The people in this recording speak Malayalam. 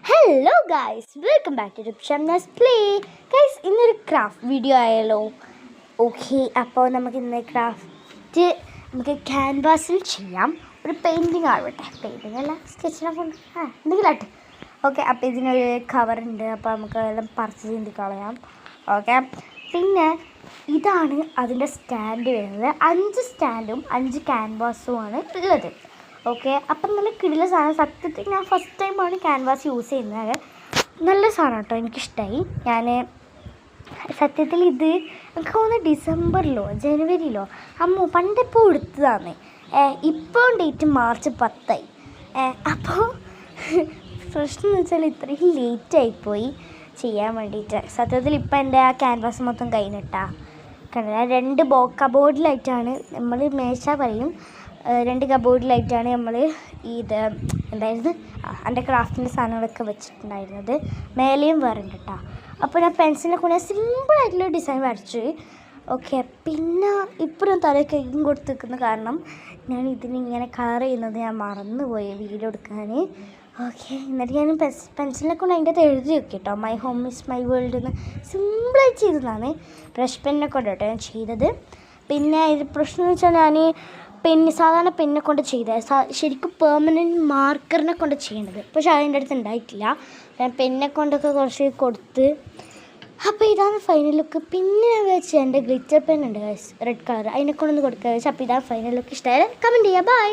Hello guys, welcome back to Shamnas play. Guys, ഇന്നൊരു ക്രാഫ്റ്റ് വീഡിയോ ആയാലോ? ഓക്കെ, അപ്പോൾ നമുക്ക് ഇന്ന് ക്രാഫ്റ്റ് ക്യാൻവാസിൽ ചെയ്യാം. ഒരു പെയിൻറ്റിങ് ആവട്ടെ, പെയിൻറ്റിങ് അല്ല, സ്കെച്ചിനെ കൊണ്ട് എന്തെങ്കിലും ആട്ടെ. ഓക്കെ, അപ്പോൾ ഇതിനൊരു കവറുണ്ട്, അപ്പോൾ നമുക്ക് എല്ലാം പറിച്ച് ചിന്തി കളയാം. ഓക്കെ, പിന്നെ ഇതാണ് അതിൻ്റെ സ്റ്റാൻഡ് വരുന്നത്. 5 സ്റ്റാൻഡും 5 ക്യാൻവാസുമാണ് ഉള്ളത്. ഓക്കെ, അപ്പം നല്ല കിടില സാധനം. സത്യത്തിൽ ഞാൻ ഫസ്റ്റ് ടൈമാണ് ക്യാൻവാസ് യൂസ് ചെയ്യുന്നത്. നല്ല സാധനം കേട്ടോ, എനിക്കിഷ്ടമായി. ഞാൻ സത്യത്തിൽ ഇത് എനിക്ക് തോന്നുന്നു ഡിസംബറിലോ ജനുവരിയിലോ പണ്ടിപ്പോൾ എടുത്തതാണ്. ഇപ്പോൾ ഡേറ്റ് മാർച്ച് 10. അപ്പോൾ പ്രശ്നം എന്ന് വെച്ചാൽ ഇത്രയും ലേറ്റായിപ്പോയി ചെയ്യാൻ വേണ്ടിയിട്ട്. സത്യത്തിൽ ഇപ്പം എൻ്റെ ആ ക്യാൻവാസ് മൊത്തം കഴിഞ്ഞിട്ടാ കണ്ടില്ല. 2 കബോർഡിലായിട്ടാണ് നമ്മൾ മേശ പറയും, 2 കബോർഡിലായിട്ടാണ് നമ്മൾ ഇത് എന്തായിരുന്നു എൻ്റെ ക്രാഫ്റ്റിൻ്റെ സാധനങ്ങളൊക്കെ വെച്ചിട്ടുണ്ടായിരുന്നത്. മേലെയും വേറുണ്ട് കേട്ടോ. അപ്പോൾ ഞാൻ പെൻസിലിനെ കൊണ്ട് സിമ്പിളായിട്ടുള്ള ഡിസൈൻ വരച്ചു. ഓക്കെ, പിന്നെ ഇപ്പോഴും തലയ്ക്കും കൊടുത്ത് നിൽക്കുന്ന കാരണം ഞാൻ ഇതിനിങ്ങനെ കളർ ചെയ്യുന്നത് ഞാൻ മറന്നുപോയി വീഡിയോ എടുക്കാൻ. ഓക്കെ, എന്നിട്ട് ഞാൻ പെൻസിലിനെ കൊണ്ട് അതിൻ്റെ അകത്ത് എഴുതി വെക്കും കേട്ടോ. My home is my world എന്ന് സിമ്പിളായി ചെയ്തതാണ്. ബ്രഷ് പെന്നെ കൊണ്ട് കേട്ടോ ഞാൻ ചെയ്തത്. പിന്നെ ഇത് പ്രശ്നം എന്ന് വെച്ചാൽ ഞാൻ സാധാരണ പെന്നെ കൊണ്ട് ചെയ്തത് ശരിക്കും പെർമനൻറ്റ് മാർക്കറിനെ കൊണ്ട് ചെയ്യേണ്ടത്. പക്ഷെ അതിൻ്റെ അടുത്ത് ഉണ്ടായിട്ടില്ല. ഞാൻ പെന്നെ കൊണ്ടൊക്കെ കുറച്ച് കൊടുത്ത്. അപ്പോൾ ഇതാണ് ഫൈനൽ ലുക്ക്. പിന്നെ ഞാൻ വെച്ച് എൻ്റെ ഗ്ലിറ്റർ പെൻ ഉണ്ട് റെഡ് കളർ, അതിനെ കൊണ്ടൊന്ന് കൊടുക്കുക വെച്ചാൽ. അപ്പോൾ ഇതാണ് ഫൈനൽ ലുക്ക്. ഇഷ്ടമായാലും കമൻറ്റ് ചെയ്യുക. ബൈ.